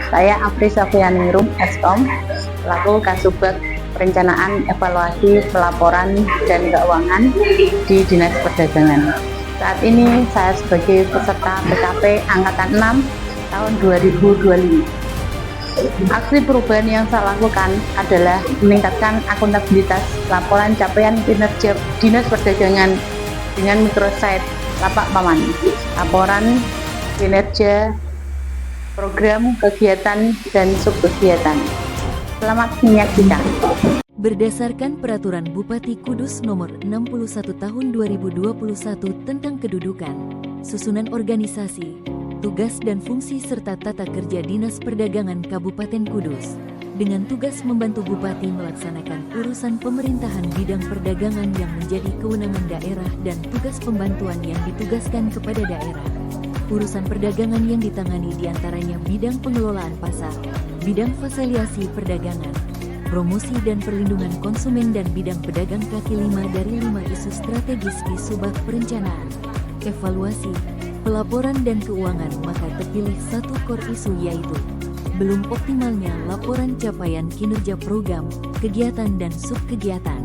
Saya Apri Safianingrum, Eskom, selaku Kasubag Perencanaan, Evaluasi, Pelaporan, dan Keuangan di Dinas Perdagangan. Saat ini saya sebagai peserta PKP Angkatan 6 tahun 2025. Aksi perubahan yang saya lakukan adalah meningkatkan akuntabilitas laporan capaian kinerja Dinas Perdagangan dengan mikrosite lapak paman, laporan kinerja, program, kegiatan, dan subkegiatan. Selamat menyaksikan. Berdasarkan Peraturan Bupati Kudus Nomor 61 Tahun 2021 tentang kedudukan, susunan organisasi, tugas dan fungsi serta tata kerja Dinas Perdagangan Kabupaten Kudus, dengan tugas membantu Bupati melaksanakan urusan pemerintahan bidang perdagangan yang menjadi kewenangan daerah dan tugas pembantuan yang ditugaskan kepada daerah. Urusan perdagangan yang ditangani diantaranya bidang pengelolaan pasar, bidang fasilitasi perdagangan, promosi dan perlindungan konsumen dan bidang pedagang kaki lima dari 5 isu strategis di Subag Perencanaan, Evaluasi, Pelaporan dan Keuangan. Maka terpilih satu core isu, yaitu belum optimalnya laporan capaian kinerja program, kegiatan dan subkegiatan.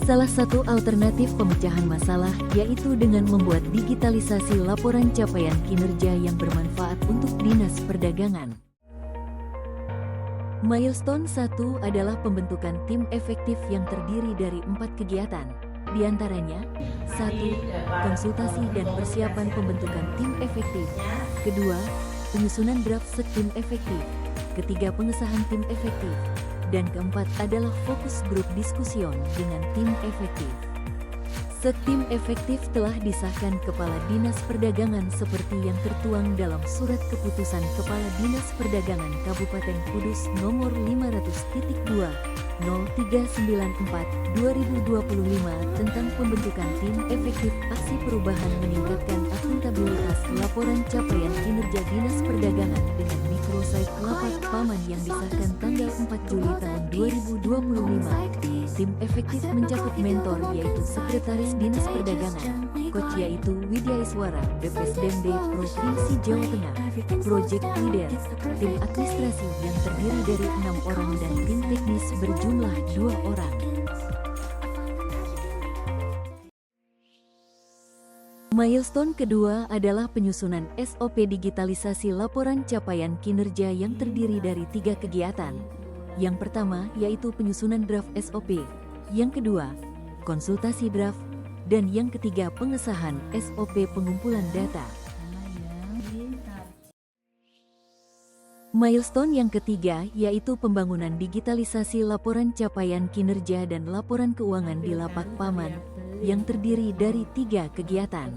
Salah satu alternatif pemecahan masalah yaitu dengan membuat digitalisasi laporan capaian kinerja yang bermanfaat untuk Dinas Perdagangan. Milestone 1 adalah pembentukan tim efektif yang terdiri dari 4 kegiatan. Di antaranya, 1. Konsultasi dan persiapan pembentukan tim efektif. Kedua, penyusunan draft sektim efektif. Ketiga, pengesahan tim efektif. Dan keempat adalah fokus grup diskusion dengan tim efektif. Sektim efektif telah disahkan Kepala Dinas Perdagangan seperti yang tertuang dalam Surat Keputusan Kepala Dinas Perdagangan Kabupaten Kudus Nomor 500.2 0394/2025 tentang pembentukan tim efektif aksi perubahan meningkatkan akuntabilitas laporan capaian kinerja Dinas Perdagangan dengan mikrosite lapak paman yang disahkan tanggal 4 Juli tahun 2025. Tim efektif mencakup mentor yaitu Sekretaris Dinas Perdagangan, Coach yaitu Widya Iswara, BPSDMD Provinsi Jawa Tengah, Project Leader, tim administrasi yang terdiri dari 6 orang dan tim teknis berjumlah 2 orang. Milestone kedua adalah penyusunan SOP digitalisasi laporan capaian kinerja yang terdiri dari 3 kegiatan. Yang pertama yaitu penyusunan draft SOP, yang kedua konsultasi draft, dan yang ketiga pengesahan SOP pengumpulan data. Milestone yang ketiga yaitu pembangunan digitalisasi laporan capaian kinerja dan laporan keuangan di lapak paman yang terdiri dari 3 kegiatan.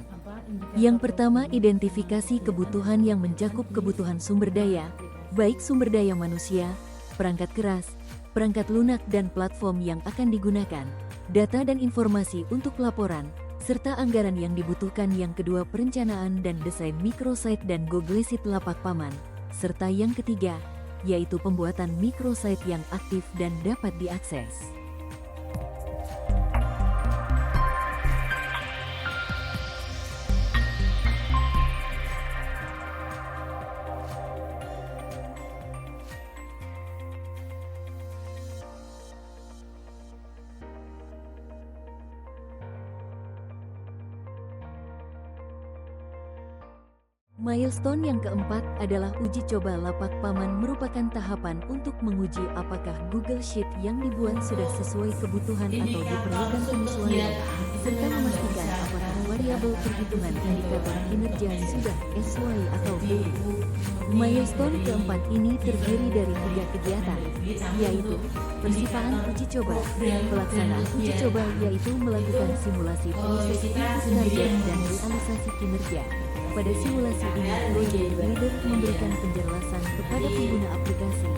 Yang pertama, identifikasi kebutuhan yang mencakup kebutuhan sumber daya, baik sumber daya manusia, perangkat keras, perangkat lunak dan platform yang akan digunakan, data dan informasi untuk laporan, serta anggaran yang dibutuhkan. Yang kedua, perencanaan dan desain mikrosite dan Google Sheet lapak paman. Serta yang ketiga, yaitu pembuatan mikrosite yang aktif dan dapat diakses. Milestone yang keempat adalah uji coba lapak paman, merupakan tahapan untuk menguji apakah Google Sheet yang dibuat sudah sesuai kebutuhan atau diperlukan penyesuaian, serta memastikan apakah variabel perhitungan indikator kinerja sudah sesuai atau belum. Milestone keempat ini terdiri dari 3 kegiatan, yaitu persipaan uji coba. Pelaksanaan uji coba yaitu melakukan simulasi proses target dan realisasi kinerja. Pada simulasi ini, Project Leader memberikan penjelasan kepada pengguna aplikasi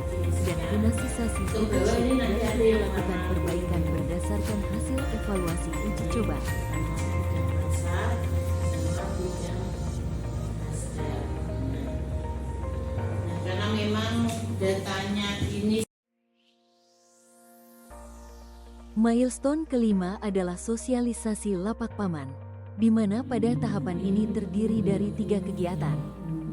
dan finalisasi Google Sheet dan melakukan perbaikan berdasarkan hasil evaluasi uji coba. Karena memang datanya ini. Milestone kelima adalah sosialisasi lapak paman, di mana pada tahapan ini terdiri dari 3 kegiatan,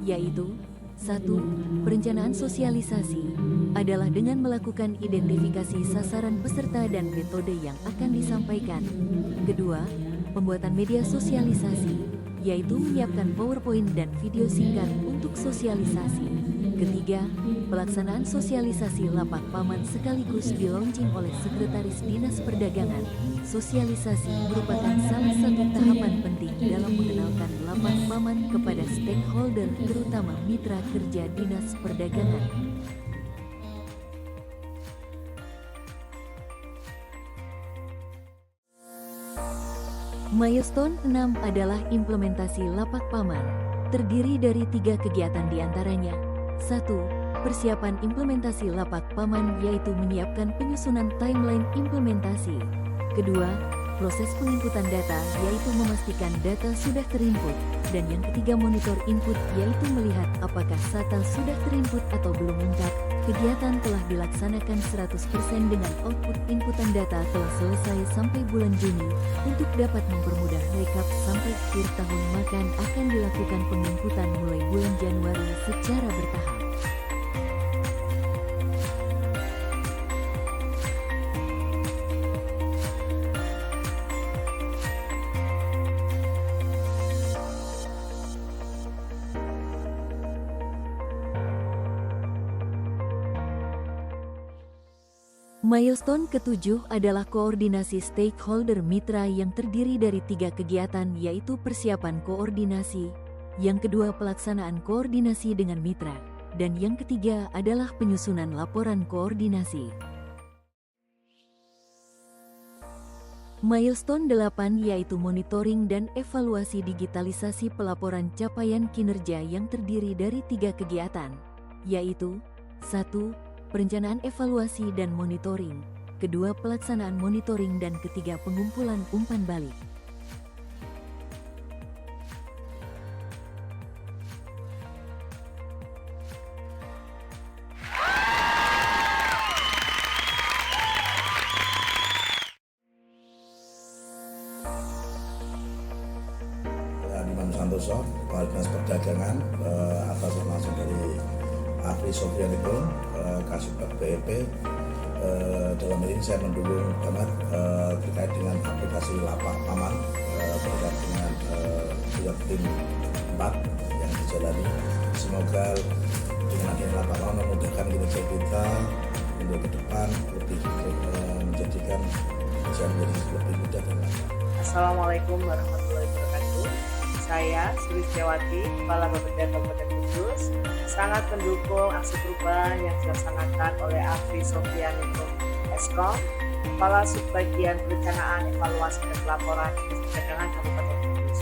yaitu 1. Perencanaan sosialisasi adalah dengan melakukan identifikasi sasaran peserta dan metode yang akan disampaikan. Kedua, pembuatan media sosialisasi, yaitu menyiapkan PowerPoint dan video singkat untuk sosialisasi. Ketiga, pelaksanaan sosialisasi lapak paman sekaligus di-launching oleh Sekretaris Dinas Perdagangan. Sosialisasi merupakan salah satu tahapan penting dalam mengenalkan lapak paman kepada stakeholder, terutama mitra kerja Dinas Perdagangan. Milestone 6 adalah implementasi lapak paman. Terdiri dari 3 kegiatan diantaranya. 1. Persiapan implementasi lapak paman, yaitu menyiapkan penyusunan timeline implementasi. Kedua, proses penginputan data, yaitu memastikan data sudah terinput. Dan yang ketiga, monitor input, yaitu melihat apakah data sudah terinput atau belum lengkap. Kegiatan telah dilaksanakan 100% dengan output inputan data telah selesai sampai bulan Juni. Untuk dapat mempermudah rekap sampai akhir tahun, maka akan dilakukan penginputan mulai bulan Januari secara bertahap. Milestone ke-7 adalah koordinasi stakeholder mitra yang terdiri dari 3 kegiatan, yaitu persiapan koordinasi, yang kedua pelaksanaan koordinasi dengan mitra, dan yang ketiga adalah penyusunan laporan koordinasi. Milestone 8 yaitu monitoring dan evaluasi digitalisasi pelaporan capaian kinerja yang terdiri dari 3 kegiatan, yaitu 1. Perencanaan evaluasi dan monitoring, kedua pelaksanaan monitoring, dan ketiga pengumpulan umpan balik. Imam Santoso, Kepala Dinas Perdagangan, atas langsung dari Afri Sofianipun, Kasubag BEP. Dalam hal ini saya mendukung banget terkait dengan aplikasi lapak paman, terkait dengan tim 4 yang dijalani. Semoga dengan adanya lapak paman memudahkan kinerja kita untuk ke depan, lebih menjadikan kerja menjadi lebih mudah dan lancar. Assalamualaikum warahmatullahi wabarakatuh. Saya Sulistiawati, Kepala Bapeda Kabupaten Kudus, sangat mendukung aksi perubahan yang dilaksanakan oleh Afri Sofianipun Eskom, Kepala Subbagian Perencanaan Evaluasi dan Pelaporan Dinas Perdagangan Kabupaten Kudus.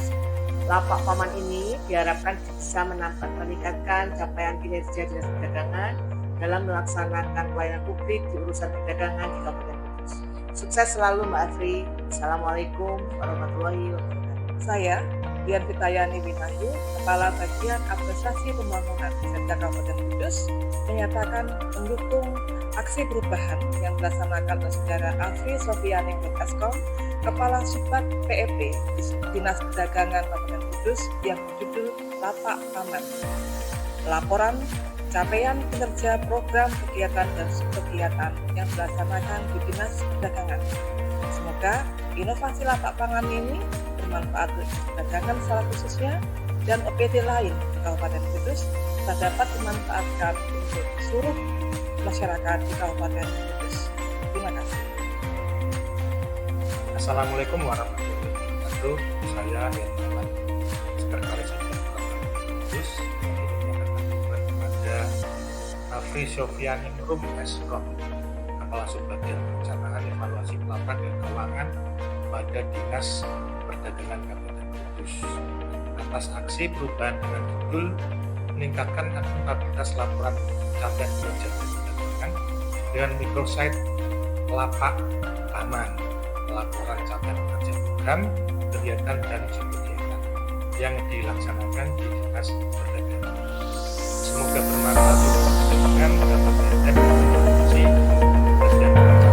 Lapak paman ini diharapkan bisa meningkatkan capaian kinerja Dinas Perdagangan dalam melaksanakan pelayanan publik di urusan perdagangan di Kabupaten Kudus. Sukses selalu Mbak Afri. Assalamualaikum warahmatullahi wabarakatuh. Saya Dian Fitayani Winayu, Kepala Bagian Administrasi Pembangunan Serta Kabupaten Kudus, menyatakan mendukung aksi perubahan yang dilaksanakan oleh Saudara Afri Sofianipun Eskom, Kepala Subbag PEP Dinas Perdagangan Kabupaten Kudus yang berjudul Lapak Paman. Laporan capaian kinerja program kegiatan dan subkegiatan yang dilaksanakan di Dinas Perdagangan. Semoga inovasi lapak pangan ini bermanfaat untuk perdagangan secara khususnya dan OPD lain di Kabupaten Kudus dapat dimanfaatkan untuk seluruh masyarakat di Kabupaten Kudus. Terima kasih. Assalamualaikum warahmatullahi wabarakatuh. Saya Hermawan, Sekretaris Jenderal Kabupaten Kudus, menyatakan kepada Afri Sofianipun Eskom, Kepala Subbagian Perencanaan Evaluasi Pelaporan dan Keuangan pada Dinas Perdagangan Kabupaten Kudus atas aksi perubahan dengan judul meningkatkan akuntabilitas laporan capaian kinerja perdagangan dengan microsite lapak paman, laporan capaian kinerja program, kegiatan dan subkegiatan yang dilaksanakan di Dinas Perdagangan. Semoga bermanfaat untuk perdagangan dapat diadakan kontribusi kerja perencanaan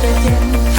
jajan